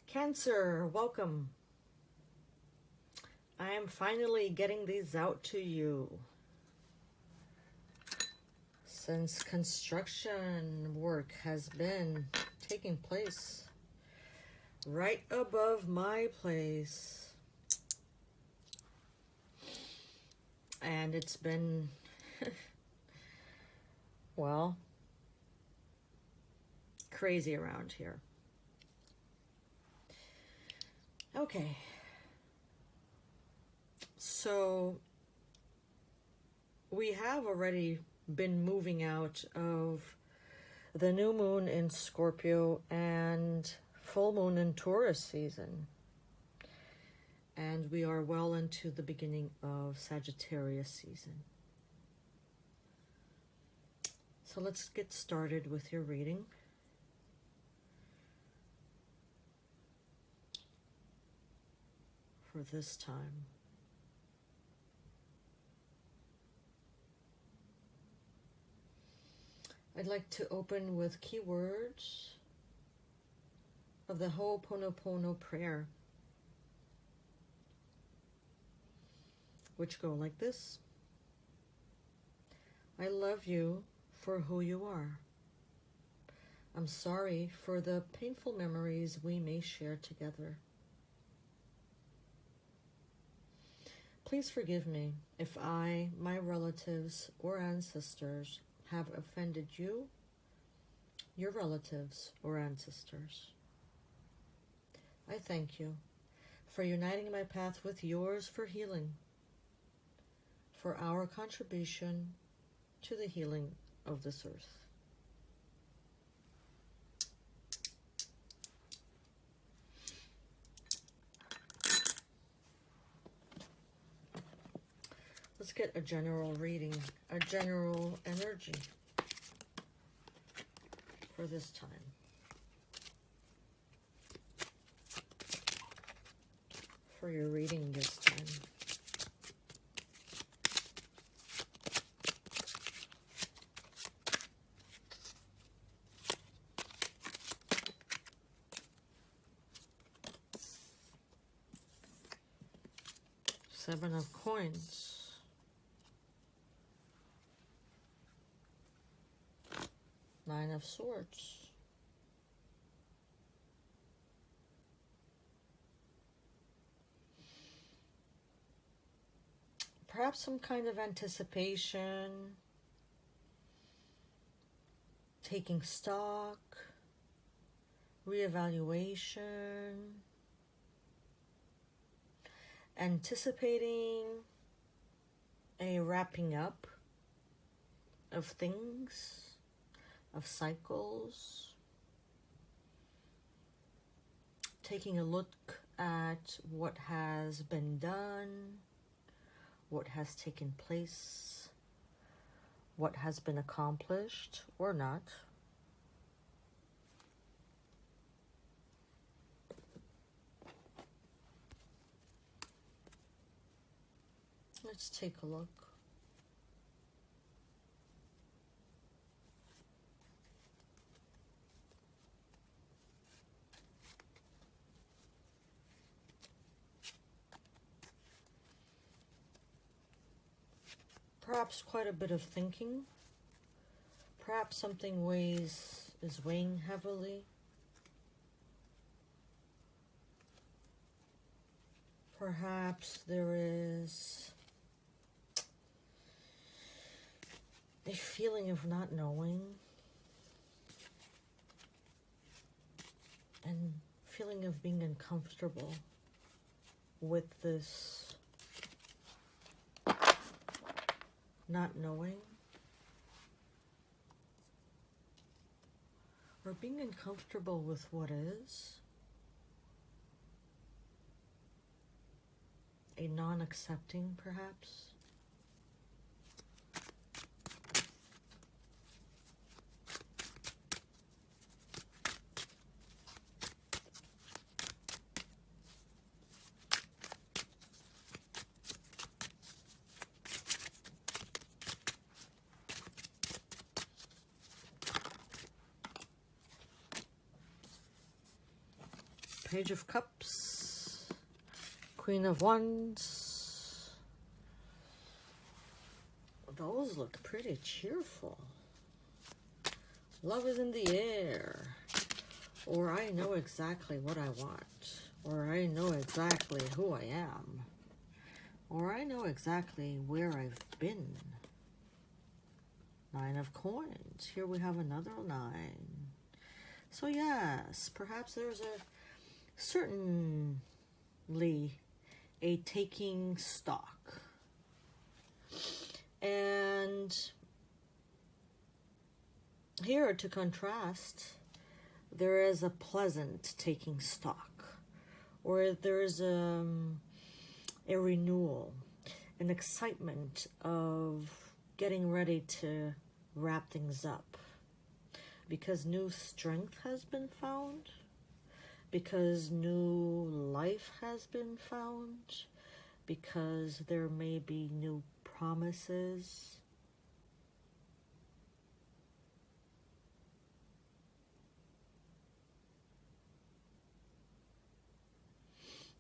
Cancer, welcome. I am finally getting these out to you. Since construction work has been taking place right above my place. And it's been, well, crazy around here. Okay. So we have already been moving out of the new moon in Scorpio and full moon in Taurus season. And we are well into the beginning of Sagittarius season. So let's get started with your reading. For this time. I'd like to open with keywords of the Ho'oponopono prayer, which go like this. I love you for who you are. I'm sorry for the painful memories we may share together. Please forgive me if I, my relatives, or ancestors have offended you, your relatives, or ancestors. I thank you for uniting my path with yours for healing, for our contribution to the healing of this earth. Let's get a general reading, a general energy for this time. For your reading this time. Seven of Coins. Nine of Swords. Perhaps some kind of anticipation, taking stock, reevaluation, anticipating a wrapping up of things, of cycles, taking a look at what has been done, what has taken place, what has been accomplished or not. Let's take a look. Perhaps quite a bit of thinking. Perhaps something is weighing heavily. Perhaps there is a feeling of not knowing and feeling of being uncomfortable with this not knowing, or being uncomfortable with what is, a non-accepting perhaps. Page of Cups, Queen of Wands. Those look pretty cheerful. Love is in the air. Or I know exactly what I want. Or I know exactly who I am. Or I know exactly where I've been. 9 of Coins. Here we have another 9. So yes, perhaps there's certainly a taking stock. And here to contrast, there is a pleasant taking stock, or there's a renewal, an excitement of getting ready to wrap things up, because new strength has been found, because new life has been found, because there may be new promises.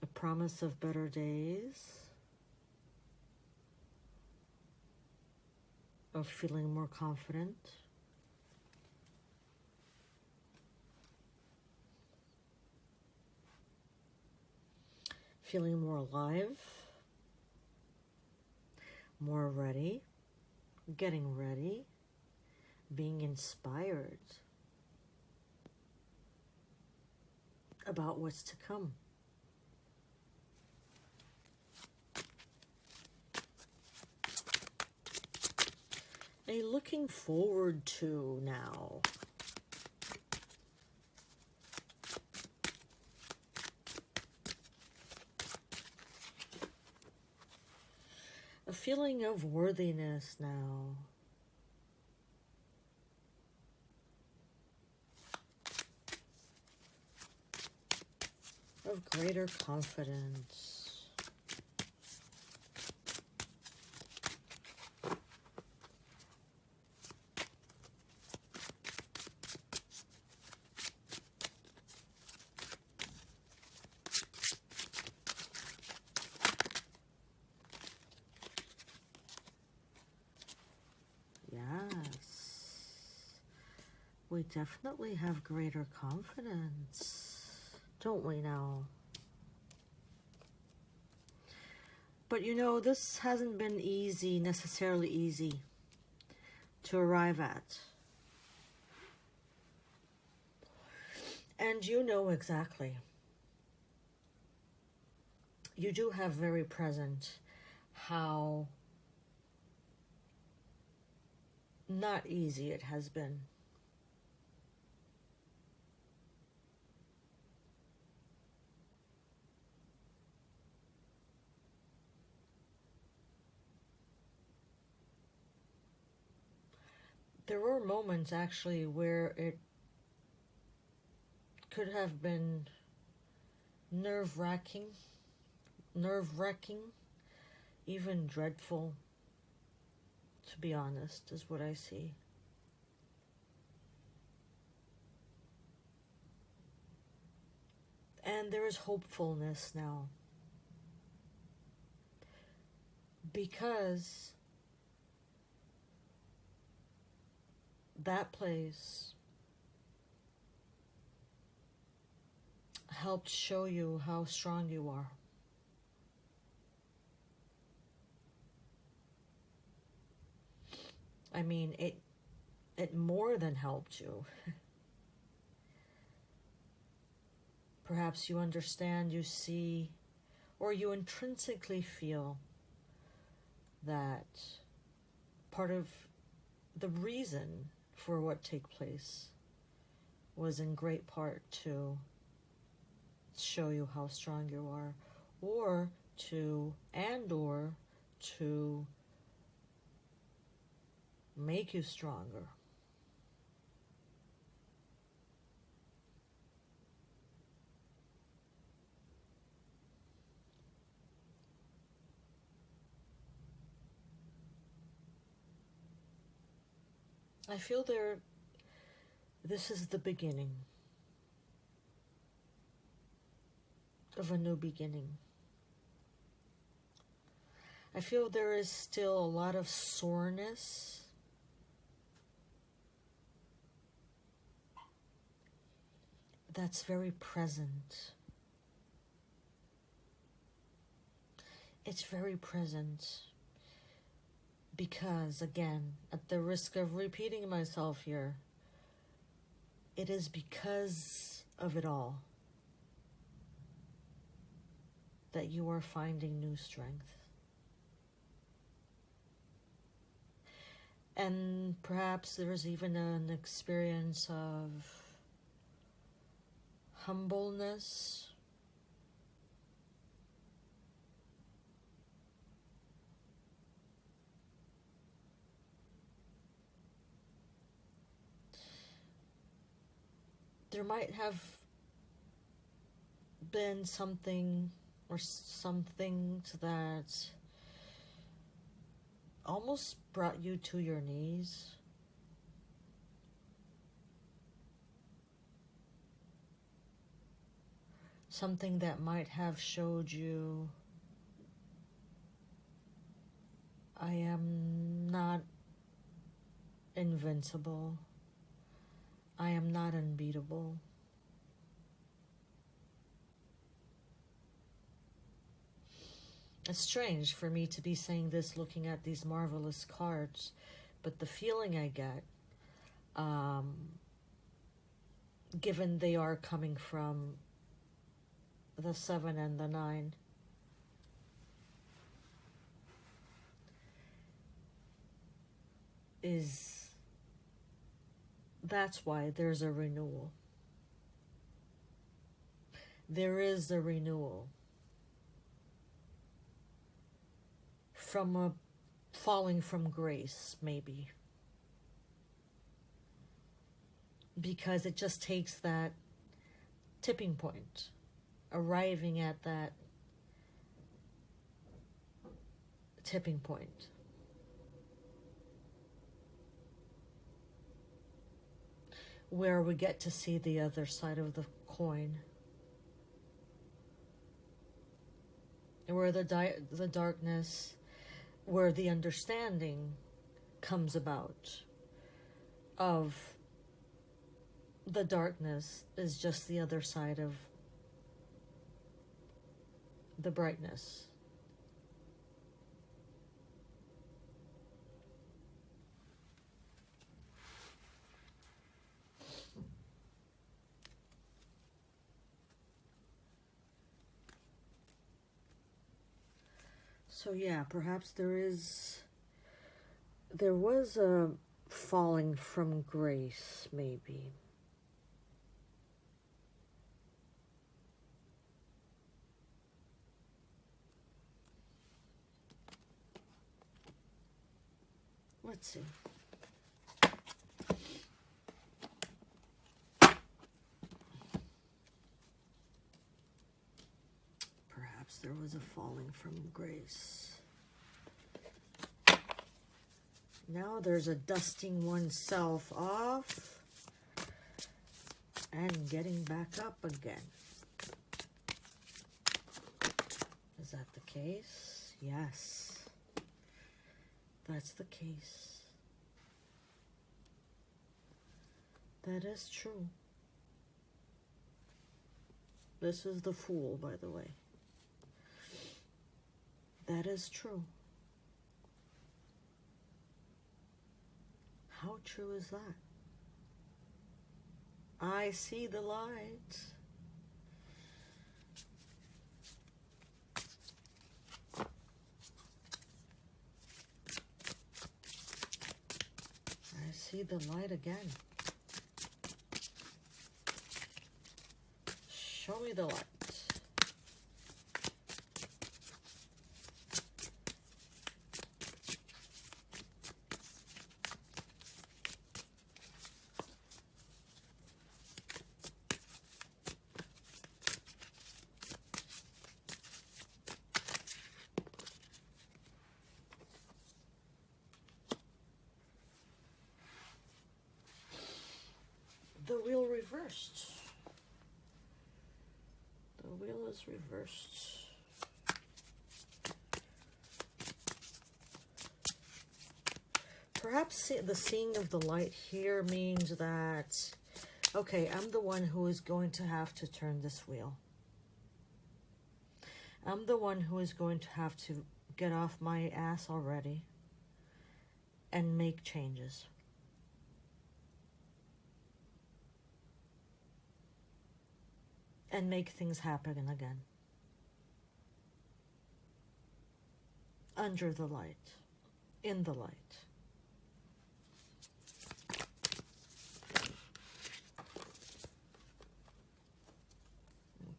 A promise of better days, of feeling more confident, feeling more alive, more ready, getting ready, being inspired about what's to come. A looking forward to now. A feeling of worthiness now. Of greater confidence. We definitely have greater confidence, don't we now? But you know, this hasn't been necessarily easy to arrive at. And you know exactly. You do have very present how not easy it has been. There were moments actually where it could have been nerve-wracking, even dreadful, to be honest, is what I see. And there is hopefulness now, because that place helped show you how strong you are. I mean, it more than helped you. Perhaps you understand, you see, or you intrinsically feel that part of the reason for what took place was in great part to show you how strong you are, or to make you stronger. I feel this is the beginning. of a new beginning. I feel there is still a lot of soreness. That's very present. It's very present because, again, at the risk of repeating myself here, it is because of it all that you are finding new strength. And perhaps there's even an experience of humbleness. There might have been something or some things that almost brought you to your knees. Something that might have showed you, I am not invincible. I am not unbeatable. It's strange for me to be saying this looking at these marvelous cards, but the feeling I get, given they are coming from the 7 and the 9, is that's why there's a renewal. There is a renewal from a falling from grace, maybe. Because it just takes that tipping point, arriving at that tipping point. Where we get to see the other side of the coin. Where the darkness, where the understanding comes about of the darkness is just the other side of the brightness. So yeah, perhaps there was a falling from grace, maybe. Let's see. Perhaps there was a falling from grace. Now there's a dusting oneself off and getting back up again. Is that the case? Yes. That's the case. That is true. This is the Fool, by the way. That is true. How true is that? I see the light. I see the light again. Show me the light. The wheel reversed. The wheel is reversed. Perhaps the seeing of the light here means that, okay, I'm the one who is going to have to turn this wheel. I'm the one who is going to have to get off my ass already and make changes. And make things happen again. Under the light. In the light.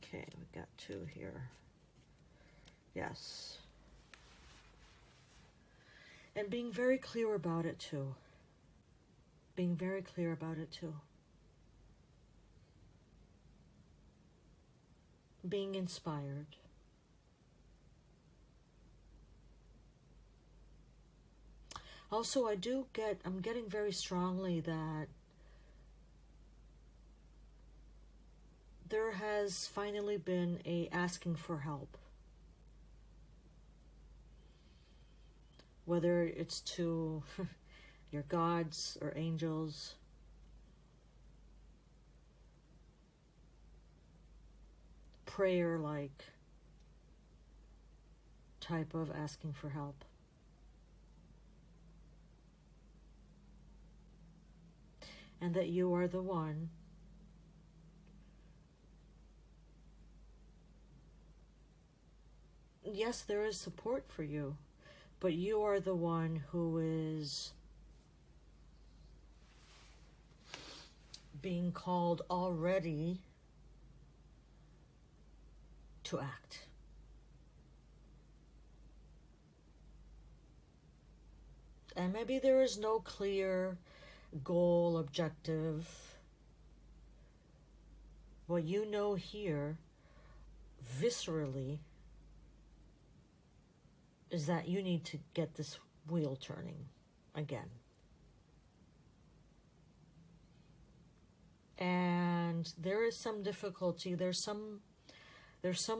Okay, we got 2 here. Yes. And being very clear about it too. Being very clear about it too. Being inspired. Also, I'm getting very strongly that there has finally been a asking for help. Whether it's to your gods or angels, prayer-like type of asking for help. And that you are the one yes, there is support for you, but you are the one who is being called already to act. And maybe there is no clear goal, objective. What you know here, viscerally, is that you need to get this wheel turning again. And there is some difficulty. There's some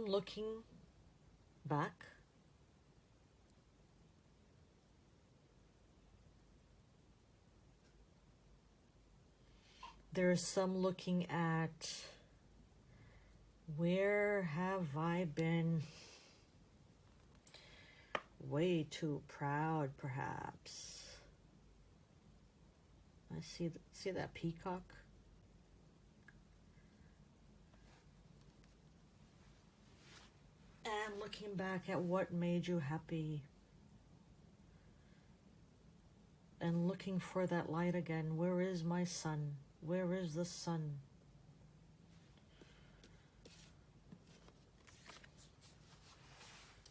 looking back. There's some looking at, where have I been way too proud, perhaps? I see that peacock. And looking back at what made you happy. And looking for that light again. Where is my sun? Where is the sun?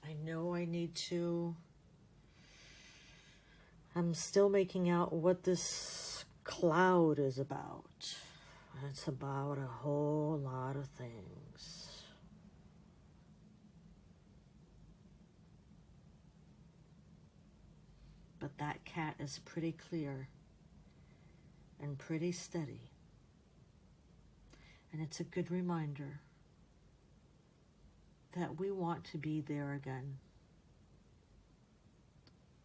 I know I need to. I'm still making out what this cloud is about. It's about a whole lot of things. But that cat is pretty clear and pretty steady. And it's a good reminder that we want to be there again.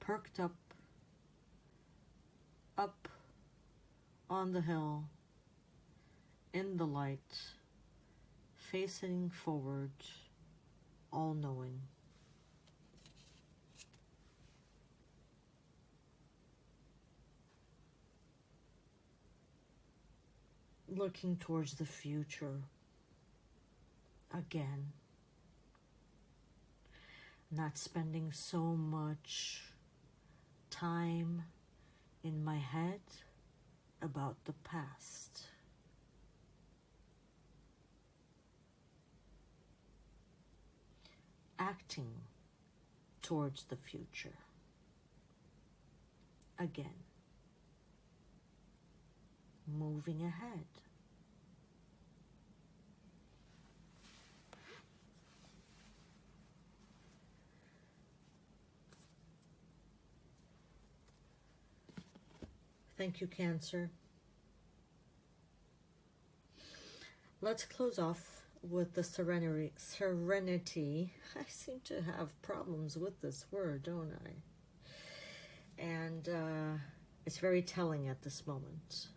Perked up on the hill, in the light, facing forward, all-knowing. Looking towards the future again. Not spending so much time in my head about the past. Acting towards the future again. Moving ahead. Thank you, Cancer. Let's close off with the serenity. I seem to have problems with this word, don't I? And it's very telling at this moment.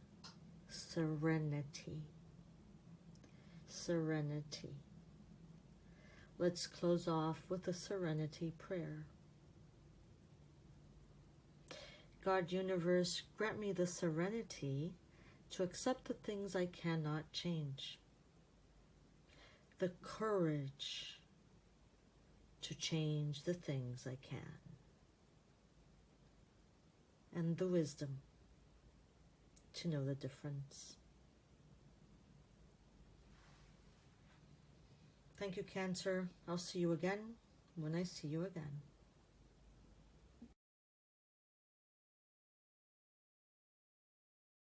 Serenity. Serenity. Let's close off with a serenity prayer. God, universe, grant me the serenity to accept the things I cannot change, the courage to change the things I can, and the wisdom to know the difference. Thank you, Cancer. I'll see you again when I see you again.